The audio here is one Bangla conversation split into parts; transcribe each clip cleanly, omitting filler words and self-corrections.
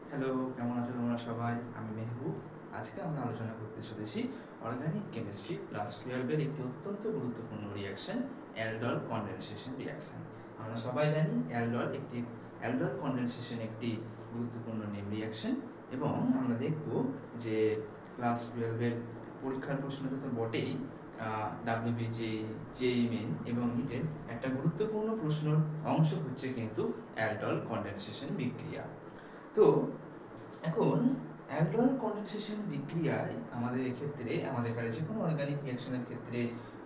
হ্যালো, কেমন আছো তোমরা সবাই? আমি মেহবুব। আজকে আমরা আলোচনা করতে চলেছি অর্গানিক কেমিস্ট্রি ক্লাস 12 এর একটি অত্যন্ত গুরুত্বপূর্ণ রিঅ্যাকশন, অ্যালডল কনডেনসেশন রিঅ্যাকশন। আমরা সবাই জানি অ্যালডল কনডেনসেশন একটি গুরুত্বপূর্ণ নেম রিঅ্যাকশন, এবং আমরা দেখব যে ক্লাস 12 এর পরীক্ষার প্রশ্ন তো বটেই, WBJEE, JEE মেন এবং নিটের একটা গুরুত্বপূর্ণ প্রশ্নের অংশ হচ্ছে কিন্তু অ্যালডল কনডেনসেশন বিক্রিয়া। তো এখন অ্যালডল কনডেনসেশন বিক্রিয়ায় আমাদের এক্ষেত্রে আমাদের কাছে যে কোনো অর্গানিক রিঅ্যাকশনের ক্ষেত্রে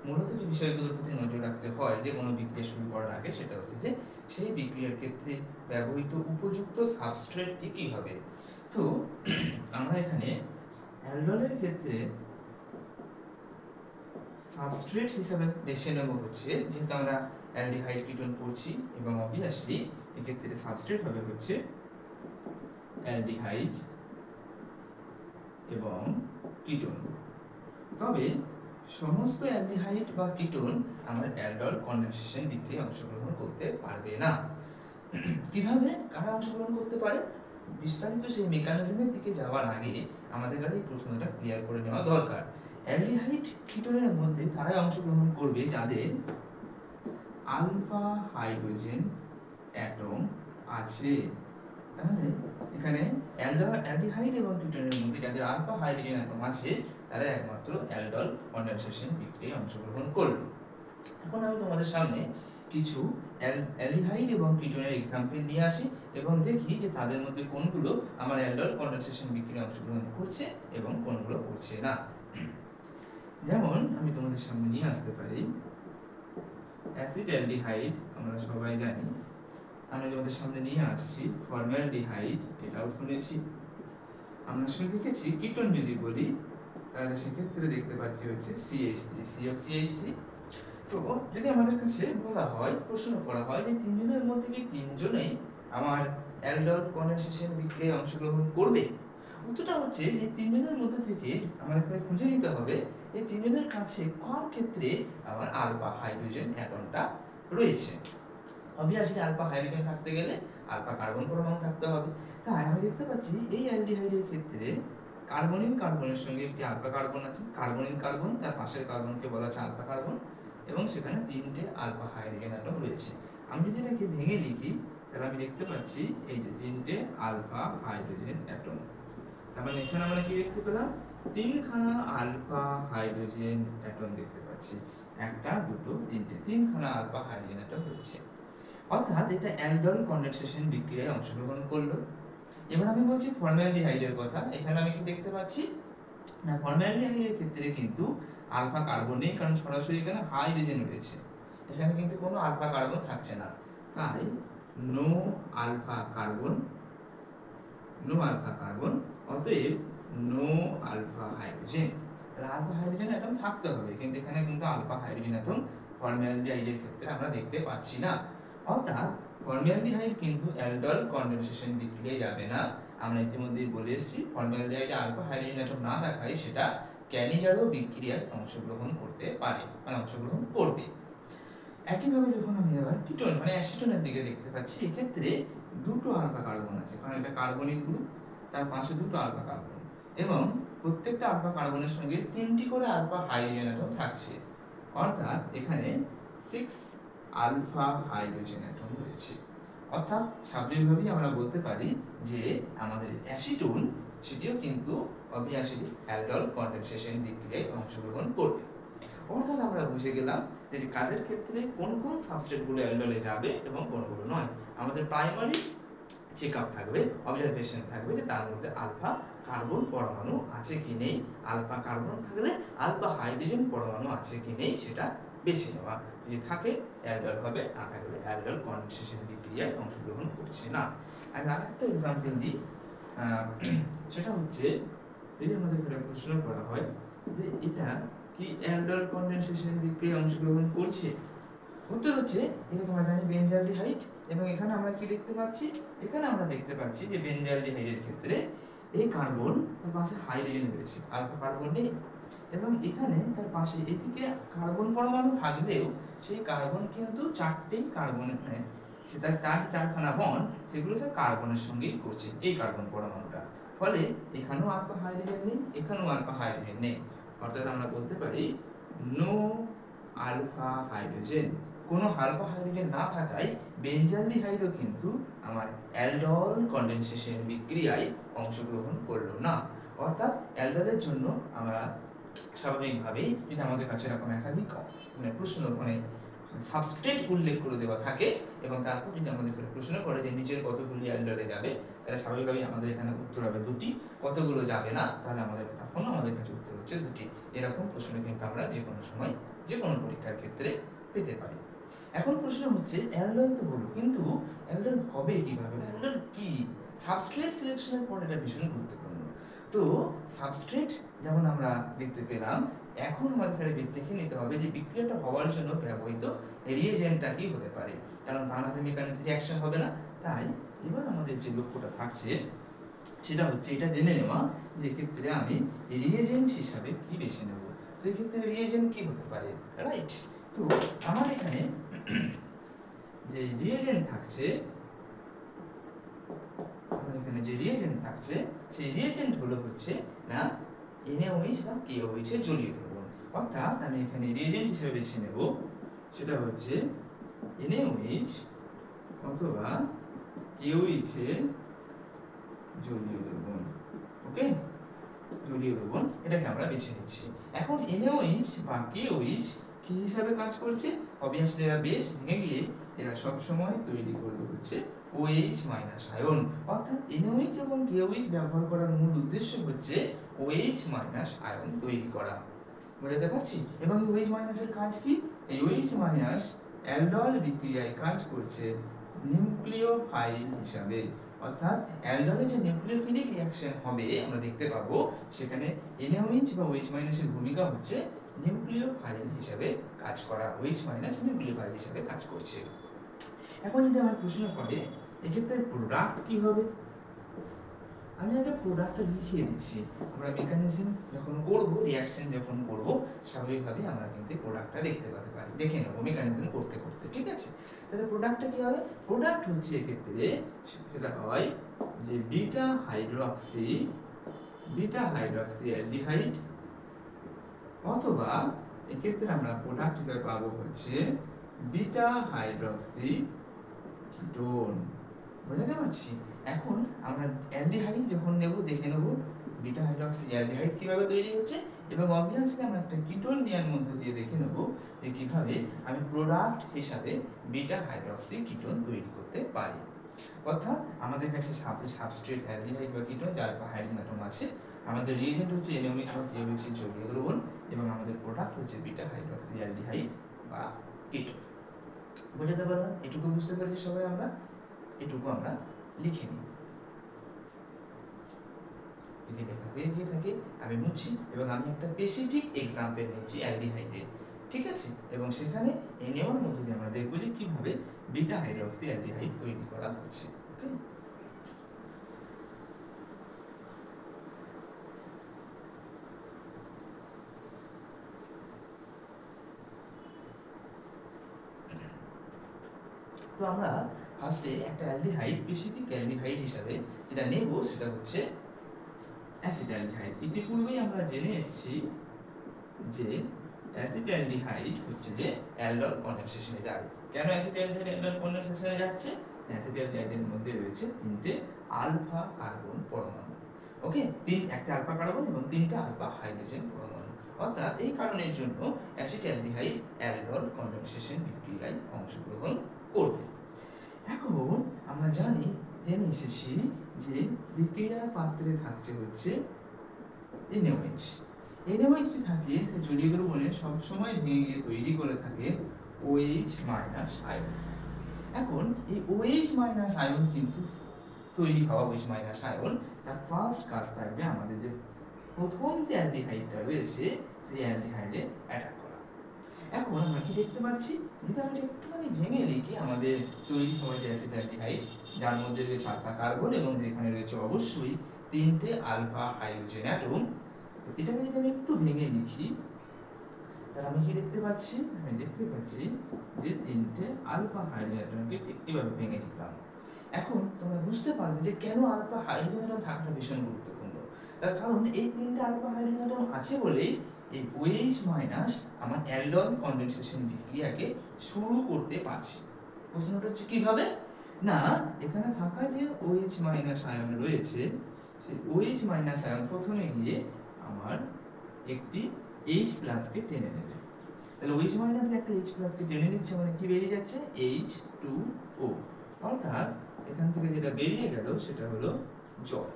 মূলত যে বিষয়গুলোর প্রতি নজর রাখতে হয় যে কোনো বিক্রিয়া শুরু করার আগে, সেটা হচ্ছে যে সেই বিক্রিয়ার ক্ষেত্রে ব্যবহৃত উপযুক্ত সাবস্ট্রেটটি কী হবে। তো আমরা এখানে অ্যালডলের ক্ষেত্রে সাবস্ট্রেট হিসাবে বেছে নেব হচ্ছে, যেহেতু আমরা অ্যালডিহাইড কিটোন পড়ছি এবং অবভিয়াসলি এক্ষেত্রে সাবস্ট্রেট হবে হচ্ছে অ্যালডিহাইড এবং কিটোন। তবে সমস্ত অ্যালডিহাইড বা কিটোন আমার অ্যালডল কনডেনসেশন বিক্রিয়ায় অংশগ্রহণ করতে পারবে না। কিভাবে কারা অংশগ্রহণ করতে পারে, বিস্তারিত সেই মেকানিজমের দিকে যাওয়ার আগে আমাদের কাছে এই প্রশ্নটা ক্লিয়ার করে নেওয়া দরকার। অ্যালডিহাইড কিটোনের মধ্যে তারাই অংশগ্রহণ করবে যাদের আলফা হাইড্রোজেন অ্যাটম আছে। তাহলে এখানে অ্যালডিহাইড এবং কিটোনের মধ্যে যাদের আলফা হাইড্রোজেন অ্যাটম আছে তারা একমাত্র অ্যালডল কনডেনসেশন বিক্রিয়ায় অংশগ্রহণ করবে। এখন আমি তোমাদের সামনে কিছু অ্যালডিহাইড এবং কিটোনের এক্সাম্পল নিয়ে আসি এবং দেখি যে তাদের মধ্যে কোনগুলো আমার অ্যালডল কনডেনসেশন বিক্রিয়ায় অংশগ্রহণ করছে এবং কোনগুলো করছে না। যেমন আমি তোমাদের সামনে নিয়ে আসতে পারি অ্যাসিড অ্যালডিহাইড, আমরা সবাই জানি। আমরা তোমাদের সামনে নিয়ে আসছি ফর্মালডিহাইড, এটাও শুনেছি। আমরা শুনে লিখেছি কিটোন যদি বলি তাহলে সেক্ষেত্রে দেখতে পাচ্ছি হচ্ছে CH3। তো যদি আমাদের কাছে বলা হয়, প্রশ্ন করা হয় যে তিনজনের মধ্যে কি তিনজনেই আমার অ্যালডল কনডেনসেশন বিক্রিয়ায় অংশগ্রহণ করবে, উত্তরটা হচ্ছে যে তিনজনের মধ্যে থেকে আমাদের খুঁজে নিতে হবে এই তিনজনের কাছে কার ক্ষেত্রে আমার আলফা হাইড্রোজেন অ্যাটমটা রয়েছে। অবভিয়াসলি আলফা হাইড্রোজেন থাকতে গেলে আলফা কার্বন পরমাণু থাকতে হবে। তাই আমি দেখতে পাচ্ছি এই অ্যালডিহাইডের ক্ষেত্রে কার্বনিল কার্বনের সঙ্গে একটি আলফা কার্বন আছে, কার্বনিল কার্বন, তার পাশের কার্বনকে বলা হচ্ছে আলফা কার্বন, এবং সেখানে তিনটে আলফা হাইড্রোজেন অ্যাটম রয়েছে। আমি যদি এটাকে ভেঙে লিখি তাহলে আমি দেখতে পাচ্ছি এই যে তিনটে আলফা হাইড্রোজেন অ্যাটম। তার মানে এখানে আমরা কি দেখতে পেলাম, তিনখানা আলফা হাইড্রোজেন অ্যাটম দেখতে পাচ্ছি। একটা, দুটো, তিনটে, তিনখানা আলফা হাইড্রোজেন অ্যাটম রয়েছে। অর্থাৎ এটা অ্যালডল কনডেনসেশন বিক্রিয়ায় অংশগ্রহণ করলো। এবার আমি বলছি ফর্মালডিহাইডের কথা। এখানে আমি কি দেখতে পাচ্ছি না, ফর্মালডিহাইডের ক্ষেত্রে কিন্তু আলফা কার্বন নেই, কারণ সরাসরি এখানে হাইড্রোজেন রয়েছে, এখানে কিন্তু কোনো আলফা কার্বন থাকছে না। তাই নো আলফা কার্বন, অতএব নো আলফা হাইড্রোজেন। তাহলে আলফা হাইড্রোজেন অ্যাটম থাকতে হবে, কিন্তু এখানে কিন্তু আলফা হাইড্রোজেন অ্যাটম ফর্মালডিহাইডের ক্ষেত্রে আমরা দেখতে পাচ্ছি না। অর্থাৎ ফর্মালডিহাইড কিন্তু অ্যালডল কনডেনসেশন বিক্রিয়ায় যাবে না। আমরা ইতিমধ্যেই বলে এসেছি ফর্মালডিহাইডে আলফা হাইড্রোজেন অ্যাটম না থাকায় সেটা ক্যানিজারো বিক্রিয়ায় অংশগ্রহণ করতে পারে, মানে অংশগ্রহণ করবে। একইভাবে যখন আমি আবার কিটোন মানে অ্যাসিটোনের দিকে দেখতে পাচ্ছি, এক্ষেত্রে দুটো আলফা কার্বন আছে, কারণ এটা কার্বনিক গ্রুপ, তার পাশে দুটো আলফা কার্বন, এবং প্রত্যেকটা আলফা কার্বনের সঙ্গে তিনটি করে আলফা হাইড্রোজেন অ্যাটম থাকছে। অর্থাৎ এখানে 6 আলফা হাইড্রোজেন অ্যাটম রয়েছে। অর্থাৎ স্বাভাবিকভাবেই আমরা বলতে পারি যে আমাদের অ্যাসিটোন সেটিও কিন্তু অবভিয়াসলি অ্যালডল কনডেনসেশন বিক্রিয়ায় অংশগ্রহণ করবে। অর্থাৎ আমরা বুঝে গেলাম যে কাদের ক্ষেত্রে কোন কোন সাবস্ট্রেটগুলো অ্যালডলে যাবে এবং কোনগুলো নয়। আমাদের প্রাইমারি চেক আপ থাকবে, অবজারভেশন থাকবে যে তার মধ্যে আলফা কার্বন পরমাণু আছে কি নেই, আলফা কার্বন থাকলে আলফা হাইড্রোজেন পরমাণু আছে কি নেই সেটা বেছে নেওয়া। যদি থাকে অ্যালডল হবে, না থাকলে অ্যালডল কনডেনসেশন বিক্রিয়ায় অংশগ্রহণ করছে না। আমি আরেকটা এক্সাম্পল দিই, সেটা হচ্ছে যদি আমাদের প্রশ্ন করা হয় যে এটা কি অ্যালডল কনডেনসেশন বিক্রিয়ায় অংশগ্রহণ করছে, উত্তর হচ্ছে এটাকে আমরা জানি বেনজালডিহাইড। এবং এখানে আমরা কি দেখতে পাচ্ছি, এখানে আমরা দেখতে পাচ্ছি যে বেনজালডিহাইডের ক্ষেত্রে এই কার্বন তার পাশে হাইড্রোজেন রয়েছে, আলফা কার্বন নেই, এবং এখানে তার পাশে এদিকে কার্বন পরমাণু থাকলেও সেই কার্বন কিন্তু চারটেই কার্বন, মানে তার যে চারখানা বন্ড সেগুলো স্যার কার্বনের সঙ্গেই করছে, এই কার্বন পরমাণুটা। ফলে এখানেও আলফা হাইড্রোজেন নেই, এখানেও আলফা হাইড্রোজেন নেই, অর্থাৎ আমরা বলতে পারি নো আলফা হাইড্রোজেন। কোনো আলফা হাইড্রোজেন না থাকায় বেঞ্জালডিহাইডও কিন্তু আমার অ্যালডল কনডেনসেশন বিক্রিয়ায় অংশগ্রহণ করলো না। অর্থাৎ অ্যালডলের জন্য আমরা স্বাভাবিকভাবেই যদি আমাদের কাছে এরকম একাধিক প্রশ্ন সাবস্ট্রেট উল্লেখ করে দেওয়া থাকে এবং তারপর যদি আমাদের প্রশ্ন করে যে নিচের কতগুলি অ্যালডলে যাবে, তাহলে স্বাভাবিকভাবেই আমাদের এখানে উত্তর হবে দুটি, কতগুলো যাবে না, তাহলে তখন আমাদের কাছে উত্তর হচ্ছে দুটি। এরকম প্রশ্ন কিন্তু আমরা যে কোনো সময় যে কোনো পরীক্ষার ক্ষেত্রে পেতে পারি। এখন প্রশ্ন হচ্ছে অ্যালডল তো হলো, কিন্তু অ্যালডল হবে কিভাবে, অ্যালডল কি? সাবস্ট্রেট সিলেকশনের পর এটা ভীষণ গুরুত্বপূর্ণ। তো সাবস্ট্রেট যেমন আমরা দেখতে পেলাম, এখন আমাদের দেখে নিতে হবে যে বিক্রিয়াটা হওয়ার জন্য ব্যবহৃত রিয়েজেন্টটা কি হতে পারে, কারণ তা না হলে মেকানিজম রিঅ্যাকশন হবে না। তাই এবার আমাদের যে লক্ষ্যটা থাকছে সেটা হচ্ছে এটা জেনে নেওয়া যে এক্ষেত্রে আমি রিয়েজেন্ট হিসাবে কি বেছে নেব। তো এক্ষেত্রে রিয়েজেন্ট কি হতে পারে, রাইট? তো আমার এখানে যে রিয়েজেন্ট থাকছে, সেই রিয়েজেন্ট হলো হচ্ছে না NaOH বা KOH এর জলীয় দ্রবণ। অর্থাৎ আমি এখানে রিয়েজেন্ট হিসেবে বেছে নেব সেটা হচ্ছে NaOH অথবা KOH এর জলীয় দ্রবণ। ওকে, জলীয় দ্রবণ এটাকে আমরা বেছে নিচ্ছি। এখন NaOH বা KOH কি হিসাবে কাজ করছে? অবভিয়াসলি এরা বেশ ভেঙে গিয়ে এরা সব সময় তৈরি করবে হচ্ছে OH মাইনাস আয়ন। অর্থাৎ NaOH এবং KOH ব্যবহার করার মূল উদ্দেশ্য হচ্ছে OH মাইনাস আয়ন তৈরি করা। বুঝতে পারছি? এবং এই OH মাইনাসের কাজ কি? এই OH মাইনাস অ্যালডল বিক্রিয়ায় কাজ করছে নিউক্লিওফাইল হিসাবে। অর্থাৎ অ্যালডলে যে নিউক্লিওফিলিক রিঅ্যাকশন হবে আমরা দেখতে পাবো, সেখানে NaOH বা OH মাইনাসের ভূমিকা হচ্ছে নিউক্লিওফাইল হিসাবে কাজ করা। OH মাইনাস নিউক্লিওফাইল হিসাবে কাজ করছে। এখন যদি আমার প্রশ্ন করে এক্ষেত্রে প্রোডাক্ট কি হবে, আমি আগে প্রোডাক্টটা লিখিয়ে দিচ্ছি। আমরা মেকানিজম যখন করব, রিঅ্যাকশন যখন করব, স্বাভাবিকভাবে আমরা কিন্তু প্রোডাক্টটা দেখতে পেতে পারি, দেখে নেব মেকানিজম করতে করতে। ঠিক আছে, তাহলে প্রোডাক্টটা কি হবে? প্রোডাক্ট হচ্ছে এক্ষেত্রে সেটা হয় যে বিটা হাইড্রক্সি অ্যালডিহাইড, অথবা এক্ষেত্রে আমরা প্রোডাক্ট হিসেবে পাবো হচ্ছে বিটা হাইড্রক্সি কিটোন। বুঝতে পারছি? এখন আমরা অ্যালডিহাইড যখন নেব, দেখে নেব বিটা হাইড্রক্সি অ্যালডিহাইড কিভাবে তৈরি হচ্ছে, এবং অবভিয়াসলি আমরা একটা কিটোন নেওয়ার মধ্য দিয়ে দেখে নেব যে কিভাবে আমি প্রোডাক্ট হিসাবে বিটা হাইড্রক্সি কিটোন তৈরি করতে পারি। অর্থাৎ আমাদের কাছে সাবস্ট্রেট অ্যালডিহাইড বা কিটোন যার হাইড্রোজেন অ্যাটম আছে, আমাদের রিয়েজেন্ট হচ্ছে NaOH বা KOH এর জলীয় দ্রবণ, এবং আমাদের প্রোডাক্ট হচ্ছে বিটা হাইড্রক্সি অ্যালডিহাইড বা কিটোন। বুঝতে পারলাম? এটুকু বুঝতে পেরেছি সবাই? আমরা এটুকু আমরা লিখে নিই। যদি লেখা হয়ে গিয়ে থাকে আমি মুছি, এবং আমি একটা স্পেসিফিক এক্সাম্পল নিচ্ছি অ্যালডিহাইডের। ঠিক আছে, এবং সেখানে এই নেওয়ার মধ্যে দিয়ে আমরা দেখব যে কিভাবে বিটা হাইড্রক্সি অ্যালডিহাইড তৈরি করা হচ্ছে। ওকে, তো আমরা ফার্স্টে একটা অ্যালডিহাইড, স্পেসিফিক অ্যালডিহাইড হিসাবে যেটা নেব সেটা হচ্ছে অ্যাসিটালডিহাইড। ইতিপূর্বেই আমরা জেনে এসেছি যে অ্যাসিটালডিহাইড হচ্ছে যে অ্যালডল কনডেনসেশনে যায়। কেন অ্যাসিটালডিহাইড অ্যালডল কনডেনসেশনে যাচ্ছে? অ্যাসিটালডিহাইডের মধ্যে রয়েছে 3টে আলফা কার্বন পরমাণু। ওকে, একটা আলফা কার্বন এবং 3টা আলফা হাইড্রোজেন পরমাণু। অর্থাৎ এই কারণের জন্য অ্যাসিটালডিহাইড অ্যালডল কনডেনসেশন বিক্রিয়ায় অংশগ্রহণ করবে। এখন আমরা জেনে এসেছি যে বিক্রিয়ার পাত্রে থাকছে হচ্ছে NaOH। NaOH যদি থাকে সে জলীয় দ্রবণে সবসময় ভেঙে গিয়ে তৈরি করে থাকে OH মাইনাস আয়ন। এখন এই OH মাইনাস আয়ন কিন্তু তৈরি হওয়া OH মাইনাস আয়ন, তার ফার্স্ট কাজ থাকবে আমাদের যে প্রথম যে অ্যালডিহাইডটা রয়েছে সেই অ্যালডিহাইডে অ্যাটাক করা। এখন আমরা কি দেখতে পাচ্ছি, যদি আমরা একটুখানি ভেঙে লিখি আমাদের তৈরি হওয়া যে অ্যাসিটালডিহাইড, যার মধ্যে রয়েছে আলফা কার্বন এবং যেখানে রয়েছে অবশ্যই 3টে আলফা হাইড্রোজেন অ্যাটম, এটাকে যদি আমি একটু ভেঙে লিখি তাহলে আমি কি দেখতে পাচ্ছি? আমি দেখতে পাচ্ছি যে তিনটে আলফা হাইড্রোজেন অ্যাটমকে ঠিক এভাবে ভেঙে দিলাম। এখন তোমরা বুঝতে পারবে যে কেন আলফা হাইড্রোজেন অ্যাটম থাকাটা ভীষণ গুরুত্বপূর্ণ। তার কারণ এই তিনটে আলফা হাইড্রোজেন অ্যাটম আছে বলেই এই OH মাইনাস আমার অ্যালডন কনডেনসেশন বিক্রিয়াকে শুরু করতে পারছি। প্রশ্নটা হচ্ছে কিভাবে? না, এখানে থাকা যে OH মাইনাস আয়ন রয়েছে, সেই OH মাইনাস আয়ন প্রথমে গিয়ে আমার একটি H প্লাসকে টেনে নেবে। তাহলে OH মাইনাস একটা H প্লাসকে টেনে নিচ্ছে, মানে কি বেরিয়ে যাচ্ছে? H2O। অর্থাৎ এখান থেকে যেটা বেরিয়ে গেল সেটা হলো জল।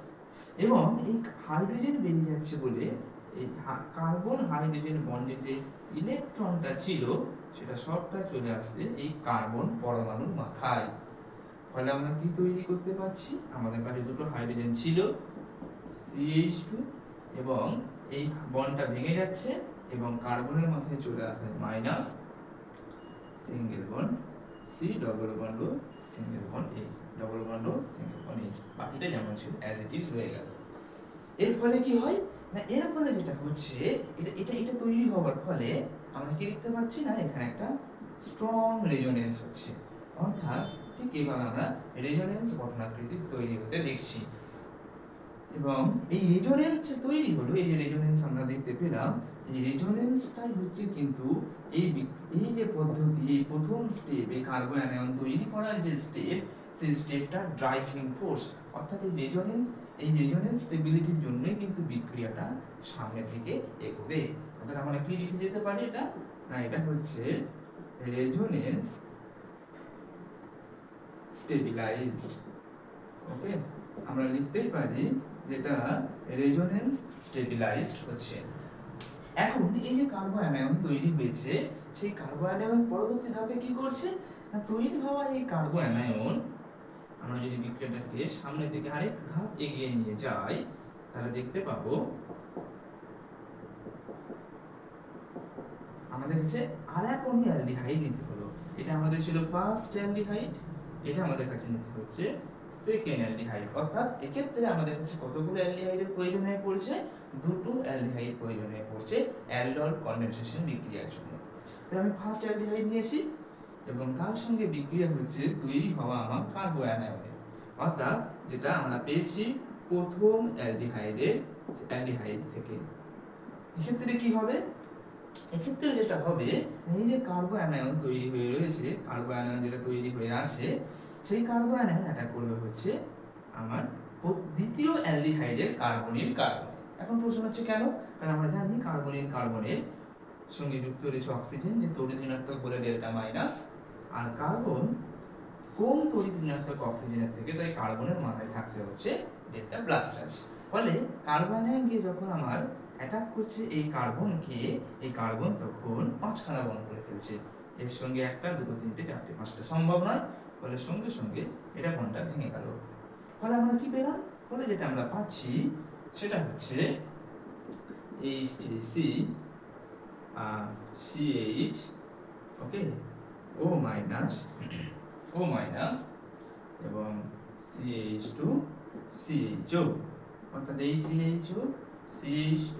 এবং এই হাইড্রোজেন বেরিয়ে যাচ্ছে বলে এই কার্বন হাইড্রোজেন বন্ডের যে ইলেকট্রনটা ছিল সেটা সবটা চলে আসছে এই কার্বন পরমাণুর মাথায়। ফলে আমরা কি তৈরি করতে পারছি? আমাদের কাছে দুটো হাইড্রোজেন ছিল CH2 এবং এই বন্ডটা ভেঙে যাচ্ছে এবং কার্বনের মাথায় চলে আসে minus single bond C double bond ও single bond H double bond ও সিঙ্গেল বন্ড H। বাকিটা যেমন ছিল অ্যাজ ইট ইজ রয়ে গেল। এর ফলে কি হয় না, এর ফলে যেটা হচ্ছে এটা এটা এটা তৈরি হওয়ার ফলে আমরা কি দেখতে পাচ্ছি না, এখানে একটা স্ট্রং রেজোনেন্স হচ্ছে। অর্থাৎ ঠিক এইভাবে আমরা রেজোনেন্স গঠনাকৃতি তৈরি হতে দেখছি। এবং এই রেজোনেন্স তৈরি হলো, এই যে রেজোনেন্স আমরা দেখতে পেলাম, এই রেজোনেন্সটাই হচ্ছে কিন্তু এই যে পদ্ধতি, এই প্রথম স্টেপ, এই কার্বন আয়ন তৈরি করার যে স্টেপ, সেই স্টেপটা ড্রাইভিং ফোর্স। অর্থাৎ এই রেজোনেন্স স্টেবিলিটির জন্যই কিন্তু বিক্রিয়াটা সামনের দিকে এগোবে। অর্থাৎ আমরা কি লিখে যেতে পারি এটা? না, এটা হচ্ছে রেজোনেন্স স্টেবিলাইজড। ওকে, আমরা লিখতেই পারি যেটা রেজোনেন্স স্টেবিলাইজড হচ্ছে। এখন এই যে কার্বন আয়ন তৈরি হয়েছে, সেই কার্বন আয়ন পরবর্তী ধাপে কি করছে না, তৈরি হওয়া এই কার্বন আয়ন আমরা যদি বিক্রিয়াটাকে সামনে থেকে আরেক ধাপ এগিয়ে নিয়ে যাই তাহলে দেখতে পাবো আমাদের কাছে আরেক অণু অ্যালডিহাইড নিতে হলো। এটা আমাদের ছিল ফার্স্ট অ্যালডিহাইড, এটা আমাদের কাছে নিতে হচ্ছে সেকেন্ড অ্যালডিহাইড। অর্থাৎ এক্ষেত্রে আমাদের কাছে কতগুলো অ্যালডিহাইডের প্রয়োজন হয়ে পড়ছে? দুটো অ্যালডিহাইড প্রয়োজন হয়ে পড়ছে অ্যালডল কনডেনসেশন বিক্রিয়ার জন্য। তাহলে আমি ফার্স্ট অ্যালডিহাইড নিয়েছি এবং তার সঙ্গে বিক্রিয়া হচ্ছে তৈরি হওয়া আমার কার্বন আয়নের। অর্থাৎ যেটা আমরা পেয়েছি প্রথম অ্যালডিহাইড থেকে। এক্ষেত্রে কি হবে? এক্ষেত্রে যেটা হবে, এই যে কার্বন আয়ন তৈরি হয়ে রয়েছে, কার্বন আয়ন যেটা তৈরি হয়ে আছে, সেই কার্বন আয়ন অ্যাটাক করবে হচ্ছে আমার দ্বিতীয় অ্যালডিহাইডের কার্বনিল কার্বনে। এখন প্রশ্ন হচ্ছে কেন? কারণ আমরা জানি কার্বনিল কার্বনের সঙ্গে যুক্ত রয়েছে অক্সিজেন, যে তড়িৎ ঋণাত্মক বলে ডেল্টা মাইনাস, আর কার্বন কম তড়িৎ ঋণাত্মক অক্সিজেনের থেকে, তাই কার্বনের মাথায় থাকতে হচ্ছে ডেল্টা প্লাস চার্জ। ফলে কার্বন আয়ন গিয়ে যখন আমার অ্যাটাক করছে এই কার্বনকে, এই কার্বন তখন 5খানা বন্ধ করে ফেলছে। এর সঙ্গে একটা, দুটো, তিনটে, চারটে, পাঁচটা সম্ভব নয়। ফলে সঙ্গে সঙ্গে এটা বন্ধটা ভেঙে গেল। ফলে আমরা কি পেলাম? ফলে যেটা আমরা পাচ্ছি সেটা হচ্ছে H3C CH, ওকে, O মাইনাস এবং CH2 CHO। অর্থাৎ এই CHO CH2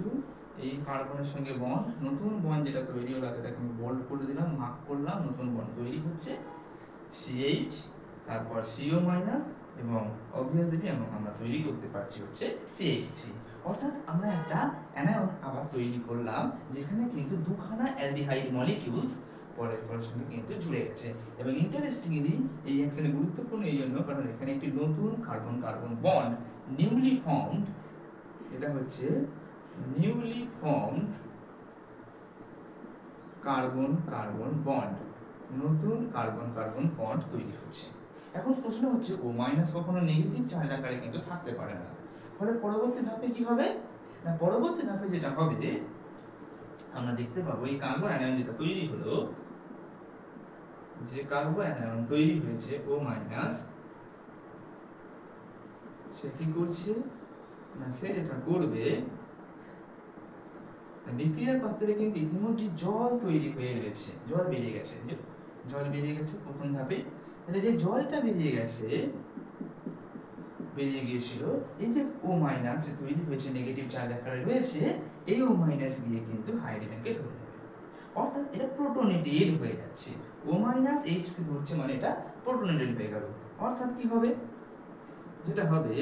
এই কার্বনের সঙ্গে বন্ড, নতুন বন্ড যেটা তৈরি হলো সেটাকে আমি বোল্ড করে দিলাম, মার্ক করলাম, নতুন বন্ড তৈরি হচ্ছে CH, তারপর CO মাইনাস এবং অবভিয়াসলি আমরা তৈরি করতে পারছি হচ্ছে CH3। অর্থাৎ আমরা একটা অ্যানায়ন আবার তৈরি করলাম যেখানে কিন্তু দুখানা অ্যালডিহাইড মলিকিউলস পরস্পরের সঙ্গে কিন্তু জুড়ে গেছে। এবং ইন্টারেস্টিংলি এই অ্যাকশনে গুরুত্বপূর্ণ এই জন্য কারণ এখানে একটি নতুন carbon carbon bond newly formed, এটা হচ্ছে newly formed carbon carbon bond, নতুন কার্বন কার্বন বন্ড তৈরি হচ্ছে। এখন প্রশ্ন হচ্ছে O মাইনাস কখনো নেগেটিভ চার্জ আকারে কিন্তু থাকতে পারে না। ফলে পরবর্তী ধাপে কি হবে না, পরবর্তী ধাপে যেটা হবে আমরা দেখতে পাবো এই কার্বন আয়ন যেটা তৈরি হলো, যে কার্বন আয়ন তৈরি হয়েছে O মাইনাস, সে কি করছে না, সে যেটা করবে বিক্রিয়ার পাত্রে কিন্তু ইতিমধ্যে জল তৈরি হয়ে গেছে, জল বেরিয়ে গেছে, জল বেরিয়ে গেছে প্রথম ধাপে। তাহলে যে জলটা বেরিয়ে গিয়েছিল, এই যে O মাইনাস তৈরি হয়েছে নেগেটিভ চার্জ আকারে রয়েছে, এই O মাইনাস গিয়ে কিন্তু হাইড্রোজেনকে ধরে নেবে। অর্থাৎ এটা প্রোটোনেটেড হয়ে যাচ্ছে। ও মাইনাস এইচ কে ধরছে মানে এটা প্রোটোনেটেড হয়ে গেল। অর্থাৎ কি হবে, যেটা হবে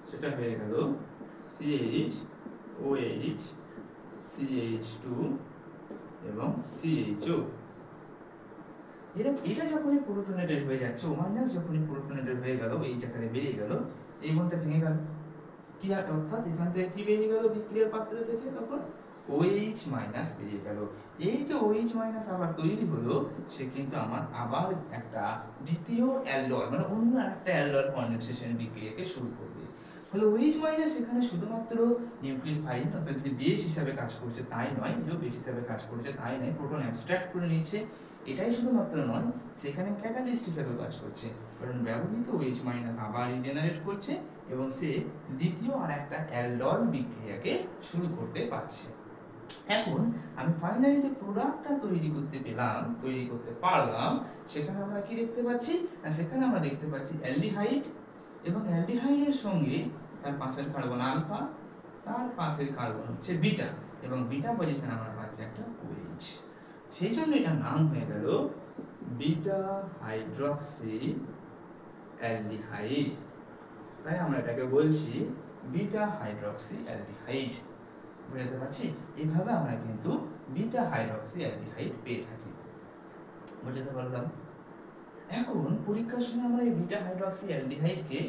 সেটা হয়ে গেল CH OH CH2 এবং CHO। এটা যখনই প্রোটোনেটেড হয়ে যাচ্ছে, ও মাইনাস যখনই প্রোটোনেটেড হয়ে গেল, এই জায়গায় বেরিয়ে গেল, এই বন্ডটা ভেঙে গেল। কি অর্থাৎ এখান থেকে কি বেরিয়ে গেল বিক্রিয়ার পাত্র থেকে, তখন OH মাইনাস বেরিয়ে গেল। এই যে OH মাইনাস আবার তৈরি হলো, সে কিন্তু আমার আবার একটা দ্বিতীয় অ্যালডল মানে অন্য একটা অ্যালডল কনডেনসেশন বিক্রিয়াকে শুরু করবে। ফলে OH মাইনাস এখানে শুধুমাত্র নিউক্লিওফাইল অর্থাৎ যে বেস হিসাবে কাজ করছে তাই নয়, যে বেস হিসাবে কাজ করছে তাই নয়, প্রোটন অ্যাবস্ট্রাক্ট করে নিচ্ছে এটাই শুধুমাত্র নয়, সেখানে ক্যাটালিস্ট হিসাবে কাজ করছে, কারণ ব্যবহৃত OH মাইনাস আবার রিজেনারেট করছে এবং সে দ্বিতীয় আর একটা অ্যালডল বিক্রিয়াকে শুরু করতে পারছে। এখন আমি ফাইনালি যে প্রোডাক্টটা তৈরি করতে পারলাম, সেখানে আমরা কি দেখতে পাচ্ছি না, সেখানে আমরা দেখতে পাচ্ছি অ্যালডিহাইড এবং অ্যালডিহাইডের সঙ্গে তার পাশের কার্বন আলফা, তার পাশের কার্বন হচ্ছে বিটা, এবং বিটা পজিশনে আমরা পাচ্ছি একটা OH। সেই জন্য এটার নাম হয়ে গেল বিটা হাইড্রক্সি অ্যালডিহাইড। তাই আমরা এটাকে বলছি বিটা হাইড্রক্সি অ্যালডিহাইড। বুঝতে পারছি? এইভাবে আমরা কিন্তু বিটা হাইড্রক্সি অ্যালডিহাইড পেয়ে থাকি। বুঝতে পারলাম? এখন পরীক্ষার সময় আমরা এই বিটা হাইড্রক্সি অ্যালডিহাইডকে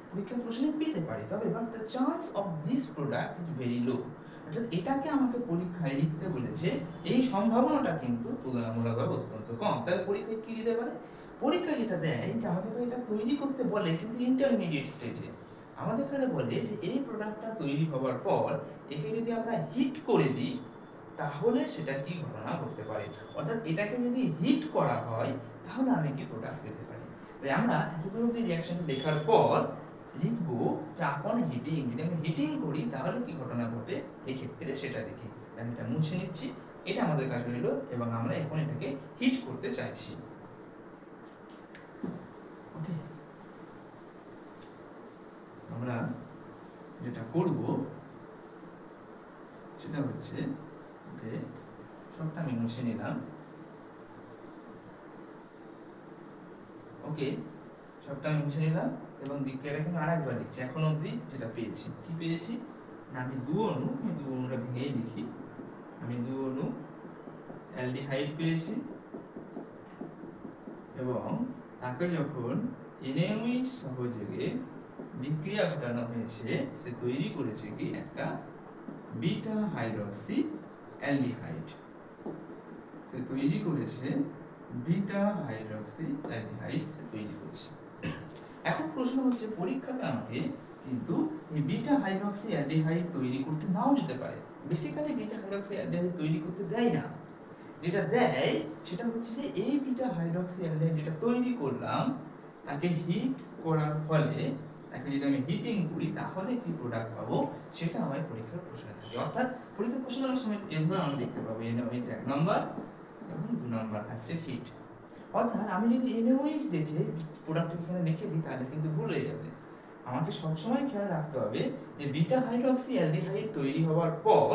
পরীক্ষা প্রশ্নে পেতে পারি, তবে but the chance of this product is very low. অর্থাৎ এটাকে আমাকে পরীক্ষায় লিখতে বলেছে, এই সম্ভাবনাটা কিন্তু তুলনামূলকভাবে অত্যন্ত কম। তাহলে পরীক্ষায় কি দিতে পারে? পরীক্ষা যেটা দেয় যে আমাদের এটা তৈরি করতে বলে কিন্তু ইন্টারমিডিয়েট স্টেজে। আমাদের এখানে বলে যে এই প্রোডাক্টটা তৈরি হওয়ার পর একে যদি আমরা হিট করে দিই তাহলে সেটা কি ঘটনা ঘটতে পারে, অর্থাৎ এটাকে যদি হিট করা হয় তাহলে আমি কি প্রোডাক্ট পেতে পারি। তাই আমরা এতদূর অবধি রিঅ্যাকশন লেখার পর লিখবো যে আপন হিটিং, যদি আমি হিটিং করি তাহলে কি ঘটনা ঘটে, এই ক্ষেত্রে সেটা দেখি। আমি এটা মুছে নিচ্ছি, এটা আমাদের কাজ হলো, এবং আমরা এখন এটাকে হিট করতে চাইছি। ওকে, আমরা যেটা করব সেটা হচ্ছে যে সবটা আমি মুছে নিলাম। ওকে, সবটা আমি মুছে নিলাম এবং বিক্রিয়াটা কিন্তু আরেকবার লিখছি। এখন অবধি যেটা পেয়েছি, কি পেয়েছি না, আমি দু অণুটা ভেঙেই লিখি। আমি দু অণু অ্যালডিহাইড পেয়েছি এবং তাকে যখন NaOH সহযোগে বিক্রিয়া ঘটানো হয়েছে, সে তৈরি করেছে কি একটা বিটা হাইড্রক্সি অ্যালডিহাইড। সে তৈরি করেছে বিটা হাইড্রক্সি অ্যালডিহাইড তৈরি করেছে। এখন প্রশ্ন হচ্ছে পরীক্ষাতে আমাকে কিন্তু এই বিটা হাইড্রক্সি অ্যালডিহাইড তৈরি করতে নাও দিতে পারে। বেসিক্যালি বিটা হাইড্রক্সি অ্যালডিহাইড তৈরি করতে দেয় না, যেটা দেয় সেটা হচ্ছে যে এই বিটা হাইড্রক্সি অ্যালডিহাইড যেটা তৈরি করলাম তাকে হিট করার ফলে, তাকে যদি আমি হিটিং করি তাহলে কি প্রোডাক্ট পাবো, সেটা আমার পরীক্ষার প্রশ্নে থাকে। অর্থাৎ পরীক্ষার প্রশ্নের সময় এভাবে আমরা দেখতে পাবো NaOH 1 নম্বর এবং 2 নম্বর থাকছে হিট। অর্থাৎ আমি যদি NaOH দেখে প্রোডাক্ট এখানে লিখে দিই তাহলে কিন্তু ভুল হয়ে যাবে। আমাকে সবসময় খেয়াল রাখতে হবে যে বিটা হাইড্রক্সি অ্যালডিহাইড তৈরি হওয়ার পর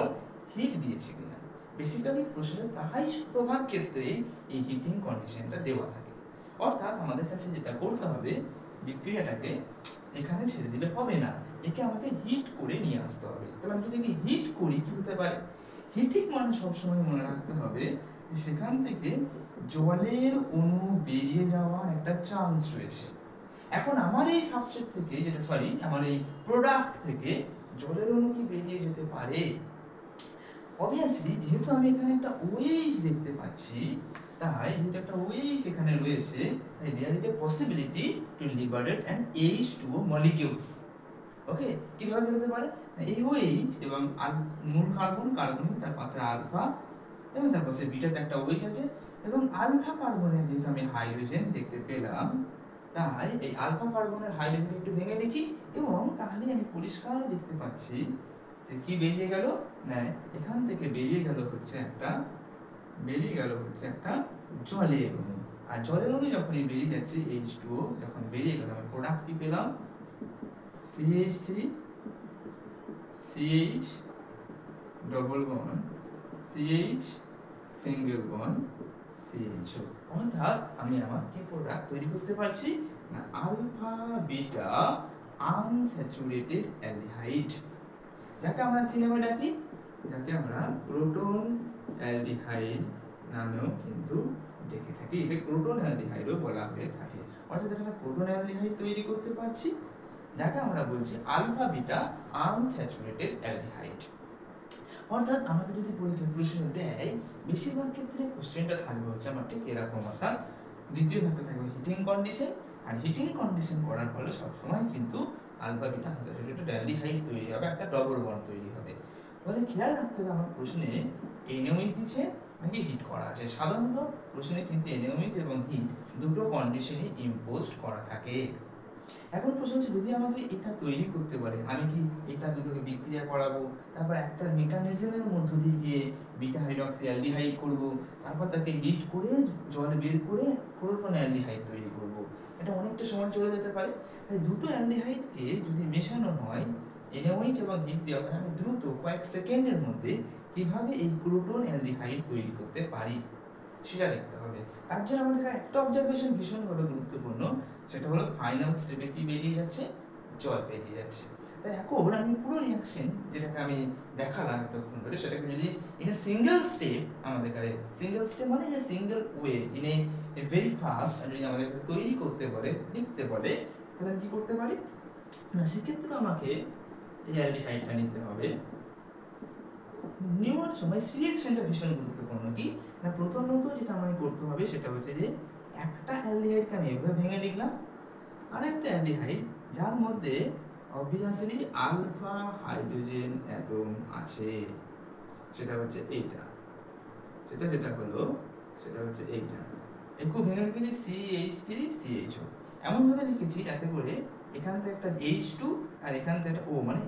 হিট দিয়েছে কিনা। বেসিক্যালি প্রশ্নের প্রায় শতভাগ ক্ষেত্রে এই হিটিং কন্ডিশনটা দেওয়া থাকে। অর্থাৎ আমাদের কাছে যেটা করতে হবে, বিক্রিয়াটাকে এখানে ছেড়ে দিলে হবে না, একে আমাকে হিট করে নিয়ে আসতে হবে। তাহলে আমি যদি হিট করি কি হতে পারে, হিটিং মানে সবসময় মনে রাখতে হবে যে সেখান থেকে জলের অণু বেরিয়ে যাওয়ার একটা চান্স রয়েছে। এখন আমার এই সাবস্ট্রেট থেকে আমার এই প্রোডাক্ট থেকে জলের অণু কি বেরিয়ে যেতে পারে? অবভিয়াসলি, যেহেতু আমি এখানে একটা OH দেখতে পাচ্ছি, তাই যেহেতু একটা OH এখানে রয়েছে, তাই there is a possibility to liberate an H2O molecules. ওকে, কিভাবে হতে পারে, এই OH এবং মূল কার্বন তার পাশে আলফা এবং তার পাশে বিটাতে একটা OH আছে, এবং আলফা কার্বনের যেহেতু আমি হাইড্রোজেন দেখতে পেলাম, তাই এই আলফা কার্বনের হাইড্রোজেন একটু ভেঙে দেখি, এবং তাহলে আমি পরিষ্কার দেখতে পাচ্ছি যে কি বেরিয়ে গেল না, এখান থেকে বেরিয়ে গেল হচ্ছে একটা জলের অণু। আর জলের অণু যখনই বেরিয়ে যাচ্ছে H2O যখন বেরিয়ে গেল, আমি প্রোডাক্ট কি পেলাম, CH3 CH double bond CH single bond CHO। অর্থাৎ আমি আমার কি প্রোডাক্ট তৈরি করতে পারছি না আলফা বিটা আনস্যাচুরেটেড অ্যালডিহাইড, যাকে আমরা কি নামে ডাকি, যাকে আমরা ক্রোটন অ্যালডিহাইড নামেও কিন্তু ডেকে থাকি। একে ক্রোটন অ্যালডিহাইডও বলা হয়ে থাকে। অর্থাৎ একটা ক্রোটন অ্যালডিহাইড তৈরি করতে পারছি, যাকে আমরা বলছি আলফা বিটা আনস্যাচুরেটেড অ্যালডিহাইড। অর্থাৎ আমাকে যদি পরীক্ষায় প্রশ্ন দেয়, বেশিরভাগ ক্ষেত্রে কোশ্চেনটা থাকবে হচ্ছে আমার ঠিক এরকম। অর্থাৎ দ্বিতীয় ধাপে থাকবে হিটিং কন্ডিশন, আর হিটিং কন্ডিশন করার ফলে সবসময় কিন্তু আলফা বিটা আনস্যাচুরেটেড অ্যালডিহাইড তৈরি হবে, একটা ডবল বন্ড তৈরি হবে। ফলে খেয়াল রাখতে হবে আমার প্রশ্নে NaOH দিচ্ছে নাকি হিট করা আছে। সাধারণত প্রশ্নে কিন্তু NaOH এবং হিট দুটো কন্ডিশনই ইম্পোজড করা থাকে। এখন প্রশ্ন হচ্ছে, যদি আমাকে এটা তৈরি করতে পারে, আমি কি এটা দুটোকে বিক্রিয়া করাবো, তারপর একটা মেকানিজমের মধ্য দিয়ে গিয়ে বিটা হাইড্রক্সি অ্যালডিহাইড করবো, তারপর তাকে হিট করে জল বের করে ক্রোটন অ্যালডিহাইড তৈরি করব। এটা অনেকটা সময় চলে যেতে পারে। তাই দুটো অ্যালডিহাইডকে যদি মেশানো হয়, NaOH এবং হিট দেওয়া হয়, আমি দ্রুত কয়েক সেকেন্ডের মধ্যে কিভাবে এই ক্রোটন অ্যালডিহাইড তৈরি করতে পারি সেটা দেখতে হবে। তার জন্য আমাদের একটা অবজারভেশন ভীষণভাবে গুরুত্বপূর্ণ, সেটা হলো ফাইনাল স্টেপে কি বেরিয়ে যাচ্ছে, জল বেরিয়ে যাচ্ছে। তাই এখন আমি পুরো রিঅ্যাকশন যেটাকে আমি দেখালাম এতক্ষণ ধরে, সেটাকে যদি ইন এ সিঙ্গেল স্টেপ আমাদের কাছে, সিঙ্গেল স্টেপ মানে in a single way, in a very fast যদি আমাদের তৈরি করতে বলে, লিখতে বলে, তাহলে আমি কি করতে পারি না, সেক্ষেত্রে আমাকে এই অ্যালডিহাইডটা নিতে হবে। নেওয়ার সময় সিলেকশনটা ভীষণ গুরুত্বপূর্ণ। কি না, প্রথমত যেটা আমাকে করতে হবে সেটা হচ্ছে যে একটা অ্যালডিহাইডকে আমি এভাবে ভেঙে লিখলাম, আর একটা অ্যালডিহাইড যার মধ্যে অবভিয়াসলি আলফা হাইড্রোজেন অ্যাটম আছে, সেটা হচ্ছে এইটা, যেটা হলো সেটা হচ্ছে এইটা। একটু ভেঙে লিখেছি CH3CHO, এমন ভাবে লিখেছি যাতে করে এখান থেকে একটা H2 আর এখান থেকে একটা O, মানে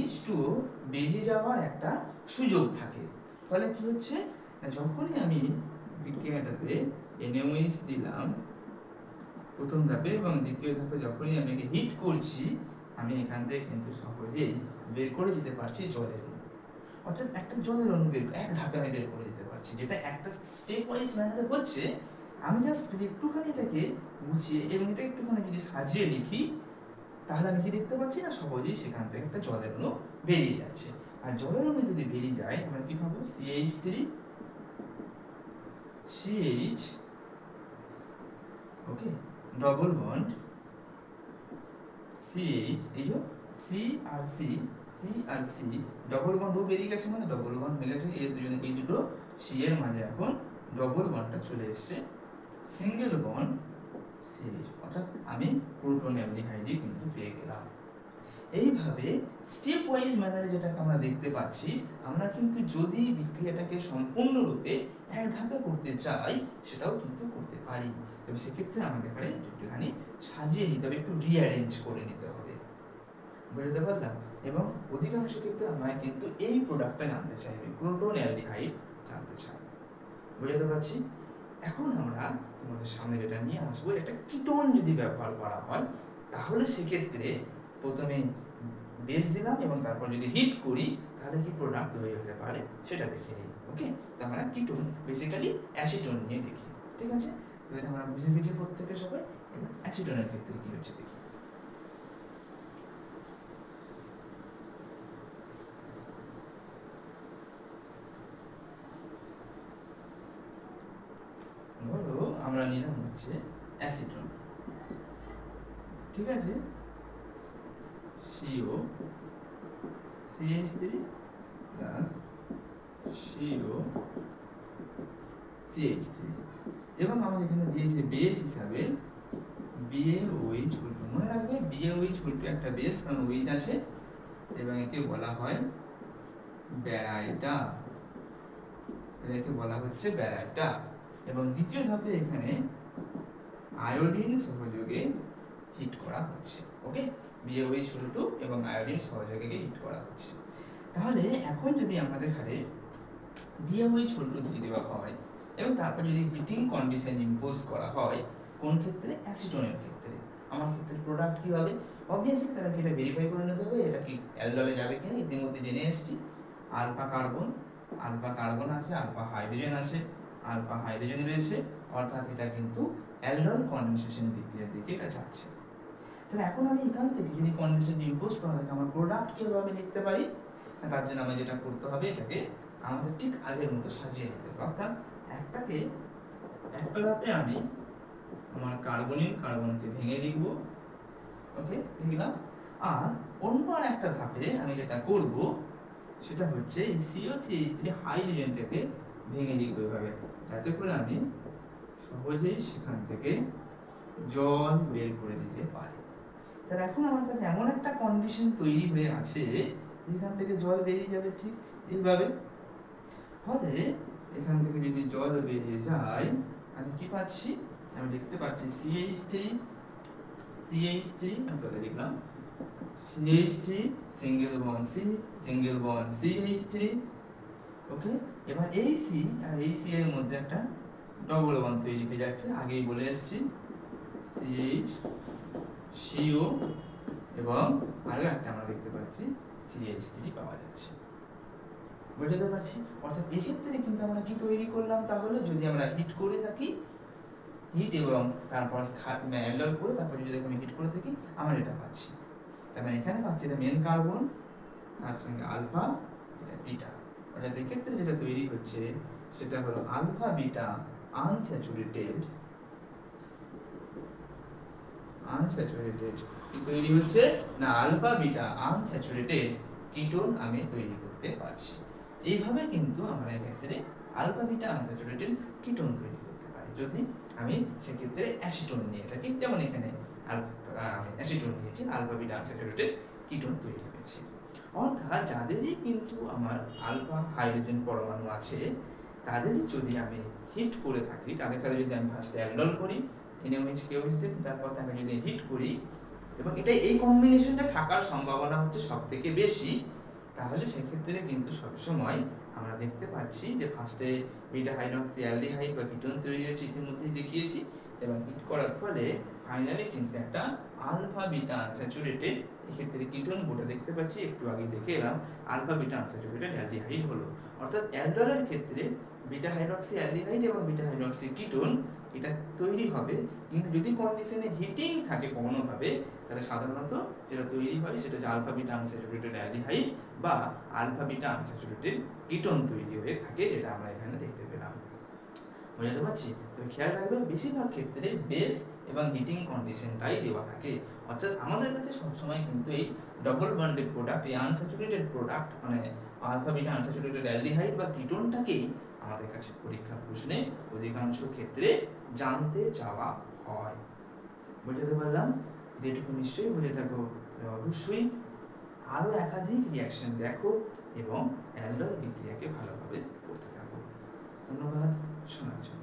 H2O বেরিয়ে যাওয়ার একটা সুযোগ থাকে। ফলে কি হচ্ছে, যখনই আমি বিক্রিয়াটাতে NaOH দিলাম প্রথম ধাপে এবং দ্বিতীয় ধাপে যখনই আমি হিট করছি, আমি এখান থেকে কিন্তু সহজেই বের করে দিতে পারছি জলের অণু। অর্থাৎ একটা জলের অণু এক ধাপে আমি বের করে দিতে পারছি, যেটা একটা স্টেপ ওয়াইজ ম্যানারে হচ্ছে। আমি জাস্ট যদি একটুখানি এটাকে গুছিয়ে এবং এটা একটুখানি যদি সাজিয়ে লিখি, তাহলে আমি কি দেখতে পাচ্ছি না, সহজেই সেখান থেকে একটা জলের অণু বেরিয়ে যাচ্ছে। আর জলের অণু যদি বেরিয়ে যায়, আমরা কি পাবো, CH3CH, ওকে, ডবল বন্ড CH, এই যে C ডবল বন্ড ও বেরিয়ে গেছে, মানে ডবল বন্ড হয়ে গেছে। এই দুটো সি এর মাঝে এখন ডবল বন্ডটা চলে এসছে, সিঙ্গেল বন্ড CH, অর্থাৎ আমি ক্রোটন অ্যালডিহাইডই কিন্তু পেয়ে গেলাম। এইভাবে স্টেপ ওয়াইজ ম্যানারে যেটাকে আমরা দেখতে পাচ্ছি, আমরা কিন্তু যদি বিক্রিয়াটাকে সম্পূর্ণরূপে এক ধাপে করতে চাই, সেটাও কিন্তু করতে পারি। তবে সেক্ষেত্রে আমাদের এখানে একটুখানি সাজিয়ে নিতে হবে, একটু রিঅ্যারেঞ্জ করে নিতে হবে, বুঝতে পারলাম। এবং অধিকাংশ ক্ষেত্রে আমরা কিন্তু এই প্রোডাক্টটা জানতে চাইবে, ক্রোটন অ্যালডিহাইড জানতে চাই, বুঝতে পারছি। এখন আমরা তোমাদের সামনে যেটা নিয়ে আসবো, একটা কিটোন যদি ব্যবহার করা হয়, তাহলে সেক্ষেত্রে প্রথমে বেস দিলাম এবং তারপর যদি হিট করি, তাহলে কি প্রোডাক্ট তৈরি হতে পারে সেটা দেখে নিই। ওকে, তো আমরা কিটোন বেসিক্যালি অ্যাসিটোন নিয়ে দেখি, ঠিক আছে। তো এটা আমরা বুঝে গেছি প্রত্যেকে সবাই। এবার অ্যাসিটোনের ক্ষেত্রে কি হচ্ছে দেখি। ধরো আমরা নিলাম হচ্ছে অ্যাসিটোন, ঠিক আছে, CO CH3 plus CO CH3, এবং আমাকে এখানে দিয়েছে বেস হিসাবে BaOH উল্টো। মনে রাখবে BaOH উল্টো একটা বেস, কারণ OH আছে, এবং একে বলা হয় ব্যারাইটা, এটাকে বলা হচ্ছে ব্যারাইটা। এবং দ্বিতীয় ধাপে এখানে আয়োডিন সহযোগে হিট করা হচ্ছে। ওকে, BaOH উল্টো এবং আয়োডিন সহযোগে হিট করা হচ্ছে। তাহলে এখন যদি আমাদের এখানে BaOH উল্টো দিয়ে দেওয়া হয় এবং তারপর যদি হিটিং কন্ডিশন ইম্পোজ করা হয়, কোন ক্ষেত্রে, অ্যাসিটোনের ক্ষেত্রে, আমার ক্ষেত্রে প্রোডাক্ট কি হবে, অবভিয়াসলি তাদেরকে এটা ভেরিফাই করে নিতে হবে এটা কি অ্যালডলে যাবে কিনা। ইতিমধ্যে জেনে এসেছি আলফা কার্বন আলফা কার্বন আছে, আলফা হাইড্রোজেন আছে, আলফা হাইড্রোজেন রয়েছে, অর্থাৎ এটা কিন্তু অ্যালডল কনডেনসেশন বিক্রিয়ার দিকে এটা যাচ্ছে। তাহলে এখন আমি এখান থেকে যদি কন্ডিশন ইম্পোজ করা থাকে আমার প্রোডাক্ট কিভাবে আমি লিখতে পারি, তার জন্য আমাদের যেটা করতে হবে এটাকে আমাদের ঠিক আগের মতো সাজিয়ে নিতে হবে। অর্থাৎ একটা ধাপে আমি আমার কার্বনকে ভেঙে লিখব, ওকে লিখলাম। আর অন্য আর একটা ধাপে আমি যেটা করব সেটা হচ্ছে এই COCH3 হাইড্রোজেনটাকে ভেঙে লিখবো এভাবে, যাতে করে আমি সহজেই সেখান থেকে জল বের করে দিতে পারি। তাহলে এখন আমার কাছে এমন একটা কন্ডিশন তৈরি হয়ে আছে যেখান থেকে জল বেরিয়ে যাবে ঠিক এইভাবে। ফলে এখান থেকে যদি জল বেরিয়ে যায় আমি কি পাচ্ছি, আমি দেখতে পাচ্ছি CH3 আমি তাহলে লিখলাম CH3 সিঙ্গেল বন্ড CH3, ওকে। এবার এই C আর এই C এর মধ্যে একটা ডবল বন্ড তৈরি হয়ে যাচ্ছে, আগেই বলে এসেছি CHCO, এবং আরো একটা আমরা দেখতে পাচ্ছি CH3 পাওয়া যাচ্ছে। বুঝতে পারছি? অর্থাৎ এক্ষেত্রে কিন্তু আমরা কি তৈরি করলাম, তাহলে যদি আমরা হিট করে থাকি, হিট এবং তারপর অ্যালডল করে তারপর যদি আমি হিট করে থাকি আমরা এটা পাচ্ছি। তার মানে এখানে পাচ্ছি এটা মেন কার্বন, তার সঙ্গে আলফা, এটা বিটা। অর্থাৎ এক্ষেত্রে যেটা তৈরি হচ্ছে সেটা হলো আলফা বিটা আনস্যাচুরেটেড কি তৈরি হচ্ছে না, আলফা বিটা আনস্যাচুরেটেড কিটোন আমি তৈরি করতে পারছি। এইভাবে কিন্তু আমরা এক্ষেত্রে আলফা বিটা আনস্যাচুরেটেড কিটোন তৈরি করতে পারি যদি আমি সেক্ষেত্রে অ্যাসিটোন নিয়ে থাকি। যেমন এখানে আমি অ্যাসিটোন নিয়েছি, আলফা বিটা আনস্যাচুরেটেড কিটোন তৈরি হয়েছে। অর্থাৎ যাদেরই কিন্তু আমার আলফা হাইড্রোজেন পরমাণু আছে তাদেরই যদি আমি হিট করে থাকি, তাদের সাথে যদি আমি ফার্স্টে অ্যালডল করি NaOH KOH দিয়ে, তারপর তাকে যদি হিট করি এবং এটা এই কম্বিনেশনটা থাকার সম্ভাবনা হচ্ছে সবথেকে বেশি, তাহলে সেক্ষেত্রে কিন্তু সবসময় আমরা দেখতে পাচ্ছি যে ফার্স্টে বিটা হাইড্রক্সি অ্যালডিহাইড বা কিটোন তৈরি হচ্ছে, ইতিমধ্যেই দেখিয়েছি, এবং হিট করার ফলে ফাইনালি কিন্তু একটা আলফা বিটা আনস্যাচুরেটেড, এক্ষেত্রে কিটোন বোর্ডে দেখতে পাচ্ছি একটু আগে দেখে এলাম, আলফা বিটা আনস্যাচুরেটেড অ্যালডিহাইড হলো। অর্থাৎ অ্যালডলের ক্ষেত্রে বিটা হাইড্রক্সি অ্যালডিহাইড এবং বিটা হাইড্রক্সি কিটোন এটা তৈরি হবে, কিন্তু যদি কন্ডিশনে হিটিং থাকে কোনোভাবে তাহলে সাধারণত যেটা তৈরি হয় সেটা হচ্ছে আলফা বিটা আনস্যাচুরেটেড অ্যালডিহাইড বা আলফা বিটা আনস্যাচুরেটেড কিটোন তৈরি হয়ে থাকে, যেটা আমরা এখানে দেখতে পেলাম। বুঝতে পারছি? তবে খেয়াল রাখবেন বেশিরভাগ ক্ষেত্রে বেস এবং হিটিং কন্ডিশনটাই দেওয়া থাকে। অর্থাৎ আমাদের কাছে সবসময় কিন্তু এই ডবল বন্ডেড প্রোডাক্ট, এই আনস্যাচুরেটেড প্রোডাক্ট মানে আলফা বিটা আনস্যাচুরেটেড অ্যালডিহাইড বা কিটোনটাকেই আমাদের কাছে পরীক্ষার প্রশ্নে অধিকাংশ ক্ষেত্রে জানতে চাওয়া হয়। বুঝতে পারলাম? যেটুকু নিশ্চয়ই বুঝে থাকো, অবশ্যই আরো একাধিক রিঅ্যাকশন দেখো এবং অ্যালডল বিক্রিয়াকে ভালোভাবে করতে থাকো। ধন্যবাদ শোনার জন্য।